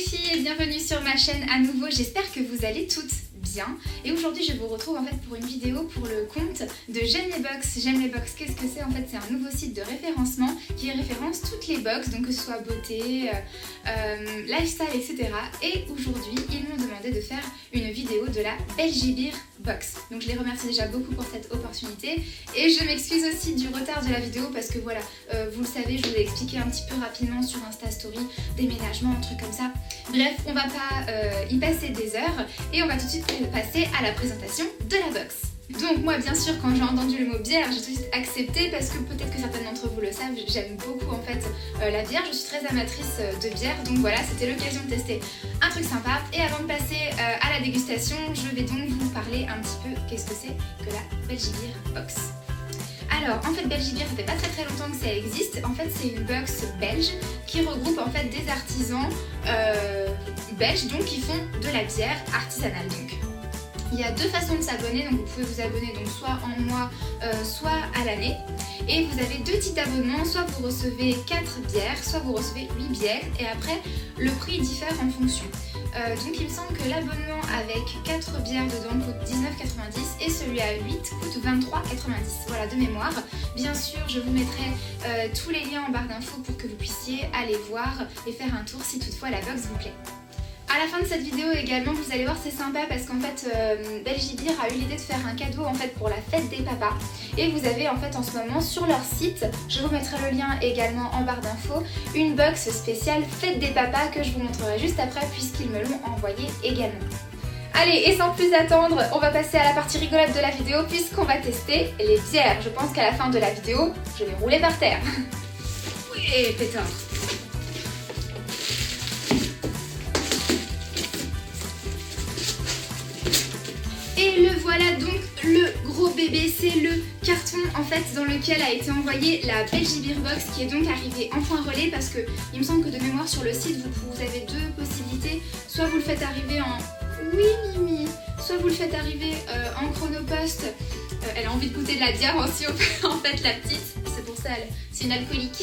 filles et bienvenue sur ma chaîne à nouveau, j'espère que vous allez toutes bien. Et aujourd'hui je vous retrouve en fait pour une vidéo pour le compte de J'aime les box. J'aime les box, qu'est-ce que c'est? En fait c'est un nouveau site de référencement qui référence toutes les box, donc que ce soit beauté, lifestyle, etc. Et aujourd'hui ils m'ont demandé de faire une vidéo de la Belgibir box. Donc je les remercie déjà beaucoup pour cette opportunité et je m'excuse aussi du retard de la vidéo parce que voilà, vous le savez, je vous ai expliqué un petit peu rapidement sur Insta Story, déménagement, un truc comme ça. Bref, on va pas y passer des heures et on va tout de suite passer à la présentation de la box. Donc moi bien sûr quand j'ai entendu le mot bière j'ai tout de suite accepté parce que peut-être que certaines d'entre vous le savent, j'aime beaucoup en fait la bière, je suis très amatrice de bière, donc voilà c'était l'occasion de tester un truc sympa. Et avant de passer à la dégustation, je vais donc vous parler un petit peu qu'est-ce que c'est que la Belgibir box. Alors en fait Belgibir ça fait pas très longtemps que ça existe, en fait c'est une box belge qui regroupe en fait des artisans belges donc qui font de la bière artisanale donc. Il y a deux façons de s'abonner, donc vous pouvez vous abonner donc soit en mois, soit à l'année. Et vous avez deux types d'abonnements, soit vous recevez 4 bières, soit vous recevez 8 bières. Et après, le prix diffère en fonction. Donc il me semble que l'abonnement avec 4 bières dedans coûte 19,90 et celui à 8 coûte 23,90. Voilà, de mémoire. Bien sûr, je vous mettrai tous les liens en barre d'infos pour que vous puissiez aller voir et faire un tour si toutefois la box vous plaît. À la fin de cette vidéo également, vous allez voir c'est sympa parce qu'en fait Belgibir a eu l'idée de faire un cadeau en fait pour la fête des papas. Et vous avez en fait en ce moment sur leur site, je vous mettrai le lien également en barre d'infos, une box spéciale fête des papas que je vous montrerai juste après puisqu'ils me l'ont envoyé également. Allez, et sans plus attendre, on va passer à la partie rigolote de la vidéo puisqu'on va tester les bières. Je pense qu'à la fin de la vidéo, je vais rouler par terre. Oui, pétard. Et le voilà donc le gros bébé, c'est le carton en fait dans lequel a été envoyée la Belgibir box qui est donc arrivée en point relais parce que il me semble que de mémoire sur le site vous avez deux possibilités, soit vous le faites arriver en oui Mimi, soit vous le faites arriver en chronopost, elle a envie de goûter de la bière aussi en fait la petite, c'est pour ça c'est une alcoolique.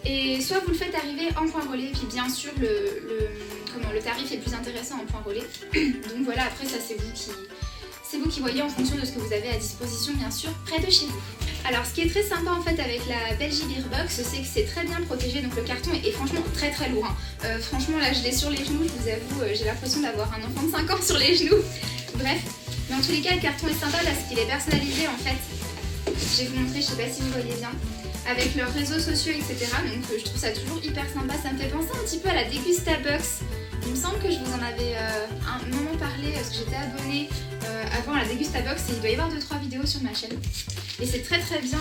Et soit vous le faites arriver en point relais, et puis bien sûr le tarif est plus intéressant en point relais. Donc voilà, après ça c'est vous qui voyez en fonction de ce que vous avez à disposition bien sûr près de chez vous. Alors ce qui est très sympa en fait avec la Belgibir box, c'est que c'est très bien protégé, donc le carton est franchement très lourd. Hein. Franchement là je l'ai sur les genoux, je vous avoue, j'ai l'impression d'avoir un enfant de 5 ans sur les genoux. Bref, mais en tous les cas le carton est sympa parce qu'il est personnalisé en fait. Je vais vous montrer, je sais pas si vous voyez bien, avec leurs réseaux sociaux etc. Donc je trouve ça toujours hyper sympa, ça me fait penser un petit peu à la Degustabox. Il me semble que je vous en avais un moment parlé parce que j'étais abonnée avant à la Degustabox et il doit y avoir 2-3 vidéos sur ma chaîne. Et c'est très bien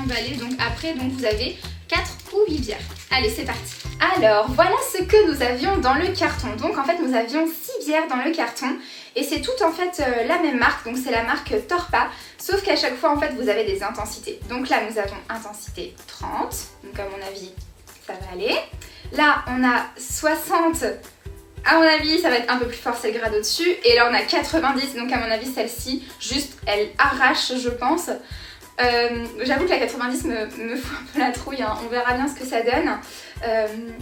emballé. Donc après donc vous avez 4 ou 8 bières. Allez c'est parti. Alors voilà ce que nous avions dans le carton. Donc en fait nous avions 6 bières dans le carton. Et c'est tout en fait la même marque, donc c'est la marque Torpa, sauf qu'à chaque fois en fait vous avez des intensités. Donc là nous avons intensité 30, donc à mon avis ça va aller. Là on a 60, à mon avis ça va être un peu plus fort, c'est le grade au-dessus. Et là on a 90, donc à mon avis celle-ci, juste elle arrache je pense. J'avoue que la 90 me fout un peu la trouille, hein. On verra bien ce que ça donne.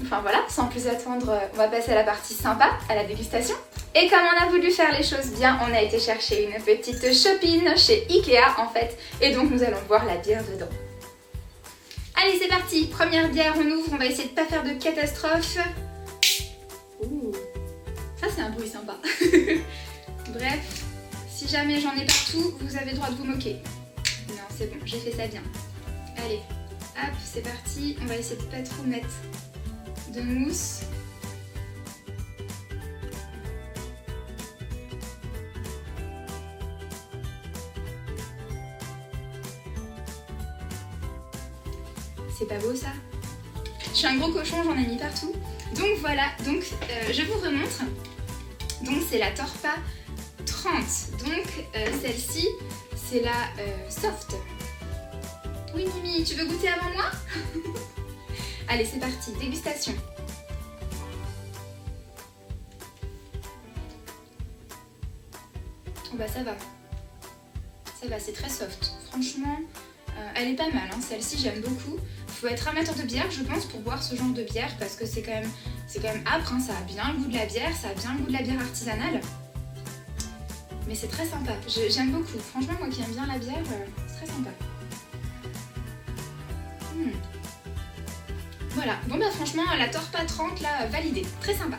Enfin voilà, sans plus attendre, on va passer à la partie sympa, à la dégustation. Et comme on a voulu faire les choses bien, on a été chercher une petite shopping chez Ikea en fait. Et donc nous allons voir la bière dedans. Allez c'est parti, première bière, on ouvre, on va essayer de pas faire de catastrophe. Ouh, ça c'est un bruit sympa. Bref, si jamais j'en ai partout, vous avez le droit de vous moquer. Non c'est bon, j'ai fait ça bien. Allez, hop, c'est parti, on va essayer de pas trop mettre de mousse. C'est pas beau ça? Je suis un gros cochon, j'en ai mis partout. Donc voilà, donc je vous remontre. Donc c'est la Torpa 30. Donc celle-ci, c'est la soft. Oui Mimi, tu veux goûter avant moi? Allez c'est parti, dégustation. Oh bah ça va. Ça va, c'est très soft. Franchement, elle est pas mal, hein. Celle-ci j'aime beaucoup. faut être amateur de bière je pense pour boire ce genre de bière parce que c'est quand même âpre, hein, ça a bien le goût de la bière, ça a bien le goût de la bière artisanale. Mais c'est très sympa, j'aime beaucoup. Franchement moi qui aime bien la bière, c'est très sympa. Voilà, bon bah franchement la Torpa 30 là, validée, très sympa.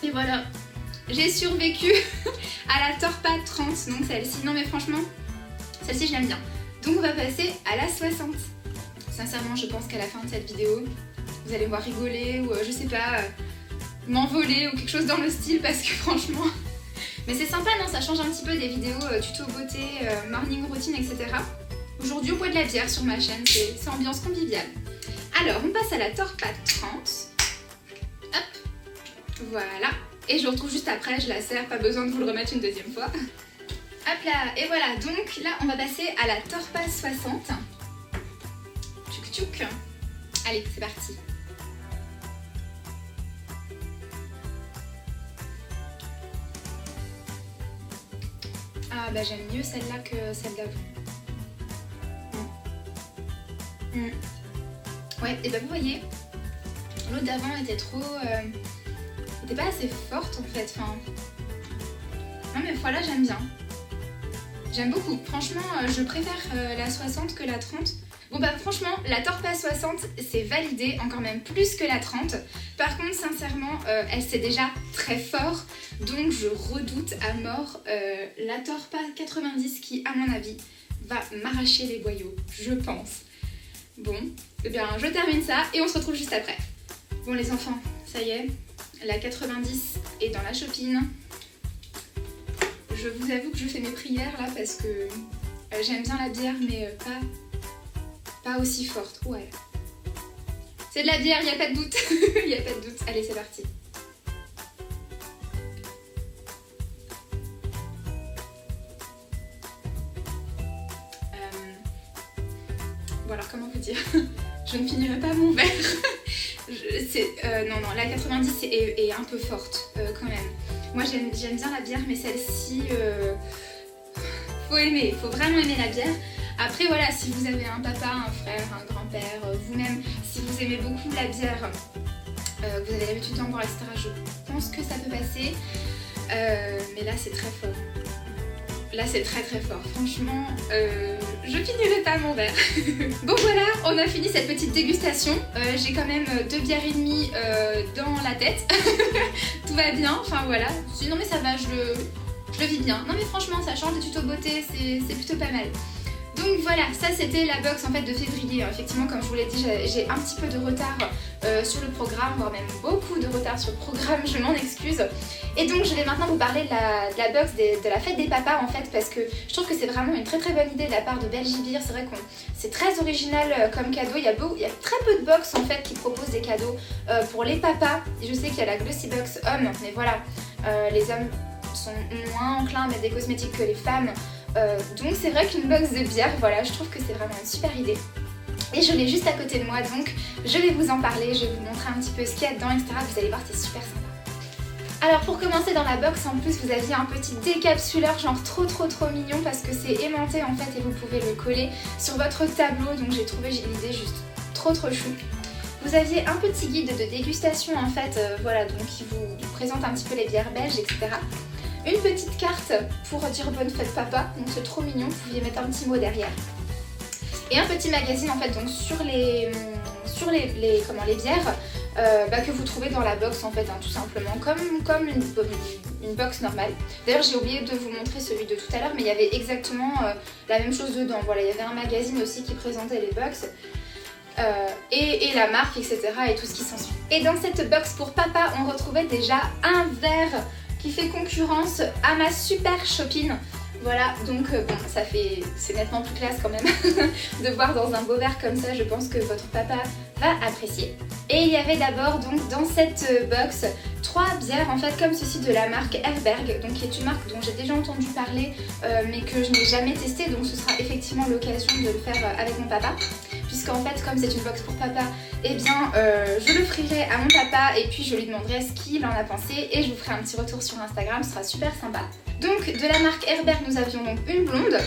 Et voilà, j'ai survécu à la Torpa 30, donc celle-ci. Non mais franchement, celle-ci je l'aime bien. Donc on va passer à la 60. Sincèrement je pense qu'à la fin de cette vidéo, vous allez me voir rigoler ou je sais pas, m'envoler ou quelque chose dans le style parce que franchement... Mais c'est sympa non, ça change un petit peu des vidéos tuto beauté, morning routine, etc. Aujourd'hui on boit de la bière sur ma chaîne, c'est ambiance conviviale. Alors on passe à la Torpa 30. Hop, voilà. Et je vous retrouve juste après, je la sers, pas besoin de vous le remettre une deuxième fois. Hop là, et voilà, donc là on va passer à la Torpa 60. Tchouk tchouk. Allez, c'est parti. Ah bah j'aime mieux celle-là que celle d'avant. Ouais, et bah vous voyez, l'autre d'avant était trop... était pas assez forte en fait, enfin... Non mais voilà, j'aime bien. J'aime beaucoup. Franchement, je préfère la 60 que la 30. Bon bah franchement, la Torpa 60, c'est validé, encore même plus que la 30. Par contre, sincèrement, elle c'est déjà très fort. Donc je redoute à mort la Torpa 90 qui, à mon avis, va m'arracher les boyaux, je pense. Bon, eh bien je termine ça et on se retrouve juste après. Bon les enfants, ça y est, la 90 est dans la chopine. Je vous avoue que je fais mes prières là parce que j'aime bien la bière mais pas aussi forte. Ouais. C'est de la bière, il n'y a pas de doute. Il n'y a pas de doute. Allez, c'est parti. Bon alors comment vous dire, je ne finirai pas mon verre. Non, la 90 est un peu forte quand même. Moi j'aime bien la bière mais celle-ci, faut vraiment aimer la bière. Après voilà, si vous avez un papa, un frère, un grand-père, vous-même, si vous aimez beaucoup la bière, vous avez l'habitude d'en boire, etc. Je pense que ça peut passer. Mais là c'est très fort. Là c'est très très fort. Franchement, je finirai pas mon verre. Bon voilà, on a fini cette petite dégustation. J'ai quand même 2 bières et demie dans la tête. Tout va bien, enfin voilà. Non mais ça va, je le vis bien. Non mais franchement, ça change de tuto beauté, c'est plutôt pas mal. Donc voilà, ça c'était la box en fait de février. Effectivement, comme je vous l'ai dit, j'ai un petit peu de retard sur le programme, voire même beaucoup de retard sur le programme, je m'en excuse. Et donc je vais maintenant vous parler de la box de la fête des papas en fait, parce que je trouve que c'est vraiment une très très bonne idée de la part de Belgibir. C'est vrai que c'est très original comme cadeau. Il y a très peu de box en fait qui proposent des cadeaux pour les papas. Je sais qu'il y a la Glossy Box homme, mais voilà, les hommes sont moins enclins à mettre des cosmétiques que les femmes. Donc c'est vrai qu'une box de bière, voilà, je trouve que c'est vraiment une super idée. Et je l'ai juste à côté de moi, donc je vais vous en parler, je vais vous montrer un petit peu ce qu'il y a dedans, etc. Vous allez voir, c'est super sympa. Alors pour commencer dans la box, en plus vous aviez un petit décapsuleur genre trop mignon parce que c'est aimanté en fait et vous pouvez le coller sur votre tableau. Donc j'ai trouvé l'idée juste trop chou. Vous aviez un petit guide de dégustation en fait, voilà, donc qui vous présente un petit peu les bières belges, etc. Une petite carte pour dire bonne fête papa, donc c'est trop mignon, vous pouviez mettre un petit mot derrière. Et un petit magazine en fait donc sur les bières que vous trouvez dans la box en fait, hein, tout simplement, comme une box normale. D'ailleurs j'ai oublié de vous montrer celui de tout à l'heure, mais il y avait exactement la même chose dedans. Voilà, il y avait un magazine aussi qui présentait les box. Et la marque, etc. et tout ce qui s'ensuit. Et dans cette box pour papa, on retrouvait déjà un verre qui fait concurrence à ma super chopine. Voilà, donc bon, c'est nettement plus classe quand même de voir dans un beau verre comme ça. Je pense que votre papa va apprécier. Et il y avait d'abord donc dans cette box 3 bières en fait comme ceci de la marque Herberg, donc qui est une marque dont j'ai déjà entendu parler mais que je n'ai jamais testé, donc ce sera effectivement l'occasion de le faire avec mon papa. Puisqu'en fait, comme c'est une box pour papa, eh bien je l'offrirai à mon papa et puis je lui demanderai ce qu'il en a pensé et je vous ferai un petit retour sur Instagram, ce sera super sympa. Donc de la marque Herberg, nous avions donc une blonde,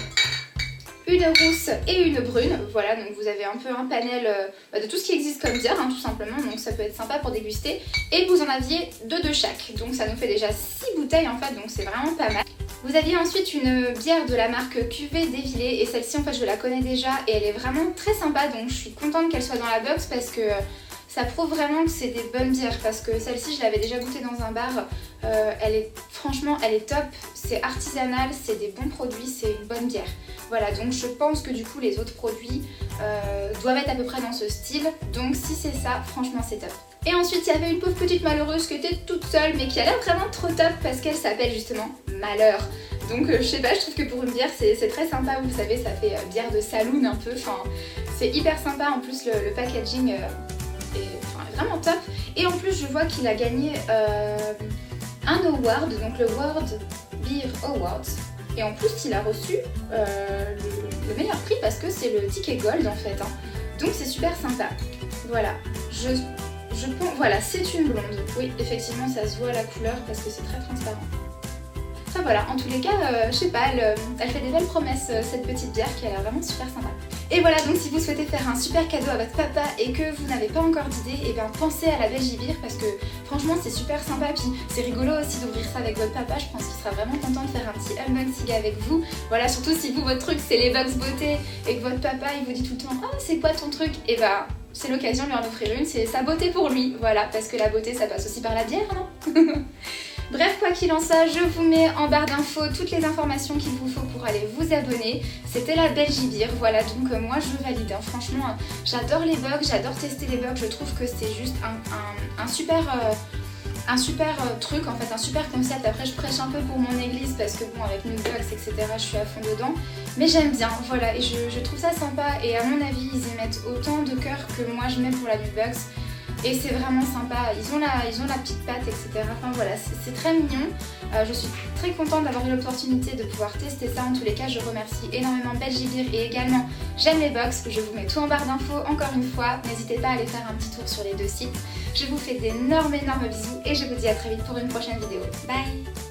une rousse et une brune. Voilà, donc vous avez un peu un panel de tout ce qui existe comme bière, hein, tout simplement, donc ça peut être sympa pour déguster. Et vous en aviez 2 de chaque, donc ça nous fait déjà 6 bouteilles en fait, donc c'est vraiment pas mal. Vous aviez ensuite une bière de la marque Cuvée Dévillée, et celle-ci en fait je la connais déjà et elle est vraiment très sympa, donc je suis contente qu'elle soit dans la box parce que ça prouve vraiment que c'est des bonnes bières, parce que celle-ci je l'avais déjà goûtée dans un bar, franchement elle est top, c'est artisanal, c'est des bons produits, c'est une bonne bière. Voilà, donc je pense que du coup les autres produits doivent être à peu près dans ce style, donc si c'est ça, franchement c'est top. Et ensuite il y avait une pauvre petite malheureuse qui était toute seule mais qui a l'air vraiment trop top parce qu'elle s'appelle justement Malheur. Donc je sais pas, je trouve que pour une bière c'est très sympa, vous savez, ça fait bière de saloon un peu, enfin c'est hyper sympa, en plus le packaging est vraiment top. Et en plus je vois qu'il a gagné un award, donc le World Beer Awards. Et en plus il a reçu le meilleur prix parce que c'est le ticket gold en fait, hein. Donc c'est super sympa. Voilà, je pense, voilà, c'est une blonde. Oui, effectivement ça se voit à la couleur parce que c'est très transparent. Enfin voilà, en tous les cas, je sais pas, elle fait des belles promesses, cette petite bière qui a l'air vraiment super sympa. Et voilà, donc si vous souhaitez faire un super cadeau à votre papa et que vous n'avez pas encore d'idée, et bien pensez à la Belgibier parce que franchement c'est super sympa, puis c'est rigolo aussi d'ouvrir ça avec votre papa, je pense qu'il sera vraiment content de faire un petit unboxing avec vous. Voilà, surtout si vous, votre truc c'est les box beauté et que votre papa il vous dit tout le temps « Ah, c'est quoi ton truc ?» Et ben c'est l'occasion de lui en offrir une, c'est sa beauté pour lui, voilà, parce que la beauté ça passe aussi par la bière, non? Bref, quoi qu'il en soit, je vous mets en barre d'infos toutes les informations qu'il vous faut pour aller vous abonner. C'était la Belgibier, voilà, donc moi je valide, hein. Franchement, j'adore les bugs, j'adore tester les bugs, je trouve que c'est juste un super truc, en fait, un super concept. Après je prêche un peu pour mon église parce que bon, avec Nubox etc je suis à fond dedans, mais j'aime bien, voilà, et je trouve ça sympa, et à mon avis ils y mettent autant de cœur que moi je mets pour la Nubox. Et c'est vraiment sympa, ils ont la petite patte, etc. Enfin voilà, c'est très mignon. Je suis très contente d'avoir eu l'opportunité de pouvoir tester ça. En tous les cas, je remercie énormément Belgibier et également J'aime les box. Je vous mets tout en barre d'infos encore une fois. N'hésitez pas à aller faire un petit tour sur les 2 sites. Je vous fais d'énormes bisous et je vous dis à très vite pour une prochaine vidéo. Bye!